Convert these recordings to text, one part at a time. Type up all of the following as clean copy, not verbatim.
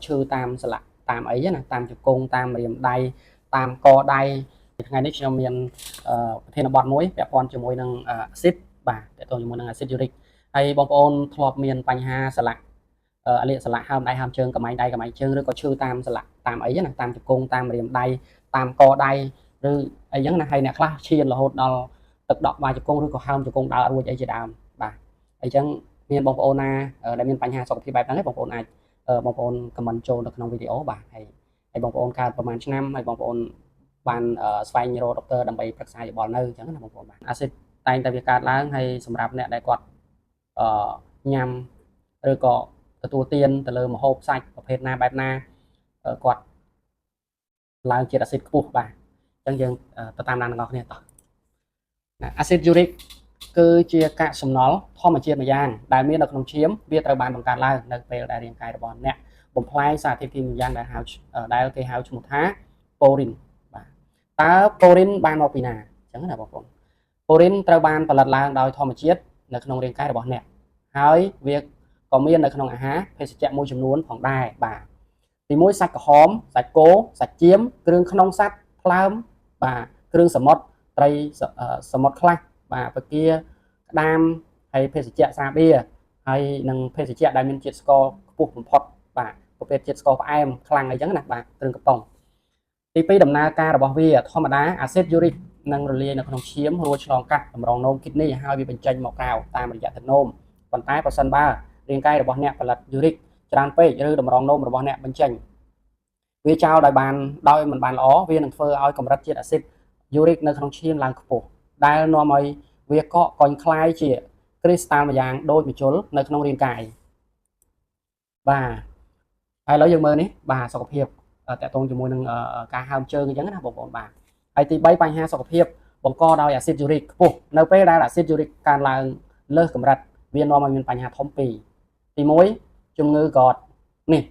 ឈឺតាមស្លាកតាមអីណាតាមជង្គង់តាមរាមដៃតាមកដៃថ្ងៃនេះខ្ញុំមានប្រធានបទមួយពាក់ព័ន្ធជាមួយនឹងអាស៊ីតបាទពាក់ព័ន្ធជាមួយនឹងអាស៊ីតយូរិកហើយបងប្អូនធ្លាប់មានបញ្ហាស្លាកលាកស្លាកហើមដៃហើមជើងកម៉ៃដៃកម៉ៃជើងឬក៏ឈឺតាមស្លាកតាមអីណាតាមជង្គង់តាមរាមដៃតាមកដៃឬអីចឹងណាហើយអ្នកខ្លះឈានរហូតដល់ទឹកដក់ក្បាលជង្គង់ឬក៏ហើមជង្គង់ដើររួចអីជាដើមបាទអញ្ចឹងមានបងប្អូនណាដែលមានបញ្ហាសុខភាពបែបហ្នឹងឯងបងប្អូនអាចបងប្អូនខមមិនចូលនៅក្នុងវីដេអូបាទហើយបងប្អូនកើតប្រហែលឆ្នាំហើយបងប្អូនបានស្វែងរកដុកទ័រដើម្បីប្រឹក្សាយោបល់នៅអញ្ចឹងណាបងប្អូនបាទអាស៊ីតតែងតែវាកើតឡើងហើយសម្រាប់អ្នកដែលគាត់ញ៉ាំឬក៏ទទួលទានទៅលើម្ហូបសាច់ប្រភេទណាបែបណាគាត់ឡើងជាតិអាស៊ីតខ្ពស់បាទអញ្ចឹងយើងទៅតាមដានទាំងអស់គ្នាតោះអាស៊ីតយូរិកគឺជាកាកសំណល់ធម្មជាតិមួយយ៉ាងដែលមាននៅក្នុងឈាមវាត្រូវបានបង្កើតឡើងនៅពេលដែលរាងកាយរបស់អ្នកបំផ្លាញសារធាតុគីមីយ៉ាងដែលគេហៅឈ្មោះថាប៉ូរីនបាទតើប៉ូរីនបានមកពីណាអញ្ចឹងណាបងប្អូនប៉ូរីនត្រូវបានផលិតឡើងដោយធម្មជាតិនៅក្នុងរាងកាយរបស់អ្នកហើយវាក៏មាននៅក្នុងអាហារភេសជ្ជៈមួយចំនួនផងដែរបាទទីមួយសាច់ក្រហមសាច់គោសាច់ចៀមគ្រឿងក្នុងសត្វថ្លើមបាទគ្រឿងសមុទ្រត្រីសមុទ្រខ្លះបាទបកាក្តាមហើយភេសជ្ជៈសាប៊ីហើយនឹងភេសជ្ជៈដែលមានជាតិស្ករខ្ពស់បំផុតបាទប្រភេទជាតិស្ករផ្អែមខ្លាំងអីចឹងណាបាទគ្រឿងកំប៉ុងទី2ដំណើរការរបស់វាធម្មតាអាស៊ីតយូរិកនឹងរលាយនៅក្នុងឈាមរួចឆ្លងកាត់តម្រងនោមគីដនីហើយវាបញ្ចេញមកក្រៅតាមរយៈទឹកនោមប៉ុន្តែប្រសិនបើរាងកាយរបស់អ្នកផលិតយូរិកច្រើនពេកឬតម្រងនោមរបស់អ្នកបញ្ចេញវាចោលដោយមិនបានល្អវានឹងធ្វើឲ្យកម្រិតជាតិអាស៊ីតយូរិកនៅក្នុងឈាមឡើងខ្ពស់ដែលនាំឲ្យវាកកកុញคล้ายជាគ្រីស្តាល់មួយយ៉ាងដូចម្ជុលនៅក្នុងរាងកាយបាទហើយឥឡូវយើងមើលនេះបាទសុខភាពតកតងជាមួយនឹងការហើមជើងអញ្ចឹងណាបងប្អូនបាទហើយទី3បញ្ហាសុខភាពបង្កដោយអាស៊ីតយូរិកខ្ពស់នៅពេលដែលអាស៊ីតយូរិកកើនឡើងលើសកម្រិតវានាំឲ្យមានបញ្ហាធំពីរទី1ជំងឺកតនេះ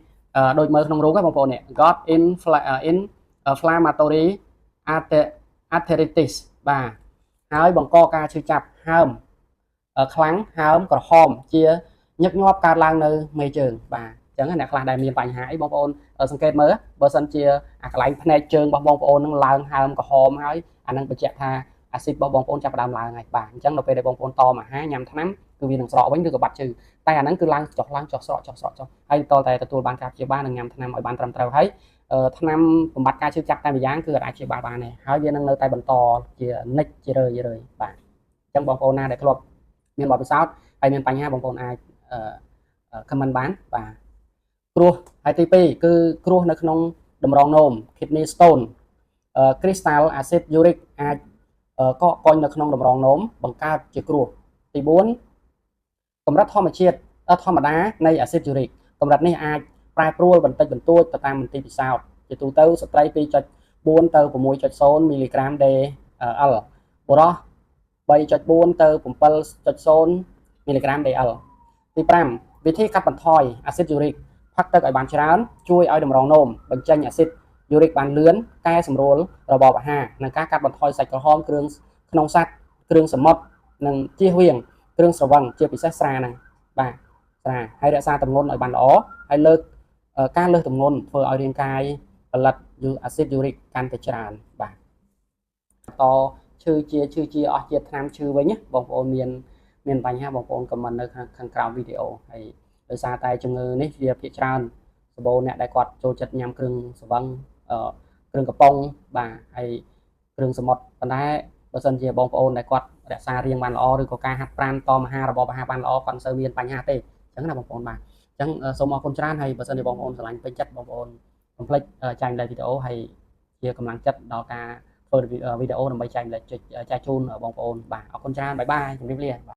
ដូចមើលក្នុងរូបហ្នឹងបងប្អូននេះ got inflammatory arthritis បាទហើយបង្កការឈឺចាប់ហើមខ្លាំងហើមក្រហមជាញឹកញាប់កើតឡើងនៅមេជើងបាទអញ្ចឹងអ្នកខ្លះដែលមានបញ្ហាអីបងប្អូនសង្កេតមើលបើសិនជាអាកន្លែងភ្នែកជើងរបស់បងប្អូននឹងឡើងហើមក្រហមហើយអានឹងបញ្ជាក់ថាអាស៊ីតរបស់បងប្អូនចាប់ផ្ដើមឡើងហើយបាទអញ្ចឹងនៅពេលដែលបងប្អូនតមអាហារញ៉ាំថ្នាំគឺវានឹងស្រកវិញឬក៏បាត់ជឺតែអាហ្នឹងគឺឡើងចុះឡើងចុះស្រកចុះស្រកចុះហើយតតែទទួលបានការព្យាបាលនិងញ៉ាំថ្នាំឲ្យបានត្រឹមត្រូវហើយថ្នាំបំបត្តិការឈឺចាប់តែម្យ៉ាងគឺអាចព្យាបាលបានដែរហើយវានឹងនៅតែបន្តជានិច្ចជារឿយបាទអញ្ចឹងបងប្អូនណាដែលធ្លាប់មានបទពិសោធន៍ហើយមានបញ្ហាបងប្អូនអាចខមមិនបានបាទគ្រោះហើយទី2គឺគ្រោះនៅក្នុងតម្រងនោម kidney stone crystal acid uric អាចកកកុញនៅក្នុងតម្រងនោមបង្កើតជាគ្រោះទី4កម្រិតធម្មជាតិធម្មតានៃអាស៊ីតយូរិកកម្រិតនេះអាចប្រែប្រួលបន្តិចបន្តួចទៅតាមមន្ទីរពិសោធន៍ជាទូទៅស្ត្រី 2.4 ទៅ 6.0 មីលីក្រាម DL បុរស 3.4 ទៅ 7.0 មីលីក្រាម DL ទី5វិធីកាត់បន្ថយអាស៊ីតយូរិកផឹកទឹកឲ្យបានច្រើនជួយឲ្យតម្រងនោមបញ្ចេញអាស៊ីតយូរិកបានលឿនកែសម្រួលរបបអាហារនិងការកាត់បន្ថយសាច់ក្រហមគ្រឿងក្នុងសត្វគ្រឿងសមុទ្រនិងជៀសវាងគ្រឿងស្រវឹងជាពិសេសស្រាហ្នឹងបាទស្រាហើយរក្សាទម្ងន់ឲ្យបានល្អហើយការលើសទម្ងន់ធ្វើឲ្យរាងកាយផលិតអាស៊ីតយូរិកកាន់តែច្រើនបាទតឈឺជាអស់ជាតិថ្នាំឈឺវិញបងប្អូនមានបញ្ហាបងប្អូនខមមិននៅខាងក្រោមវីដេអូហើយដោយសារតែជំងឺនេះវាភាគច្រើនសម្បូរអ្នកដែលគាត់ចូលចិត្តញ៉ាំគ្រឿងស្រវឹងគ្រឿងកំប៉ុងបាទហើយគ្រឿងសមុទ្រប៉ុន្តែបើសិនជាបងប្អូនដែលគាត់រក្សារាងបានល្អឬក៏ការហាត់ប្រាណតមអាហាររបបអាហារបានល្អគាត់មិនសូវមានបញ្ហាទេអញ្ចឹងណាបងប្អូនបាទអញ្ចឹងសូមអរគុណច្រើនហើយបើសិនជាបងប្អូនស្រឡាញ់ពេញចិត្តបងប្អូនកុំភ្លេចចែករំលែកវីដេអូហើយជាកម្លាំងចិត្តដល់ការធ្វើវីដេអូដើម្បីចែកជូនបងប្អូនបាទអរគុណច្រើនបាយបាយជម្រាបលា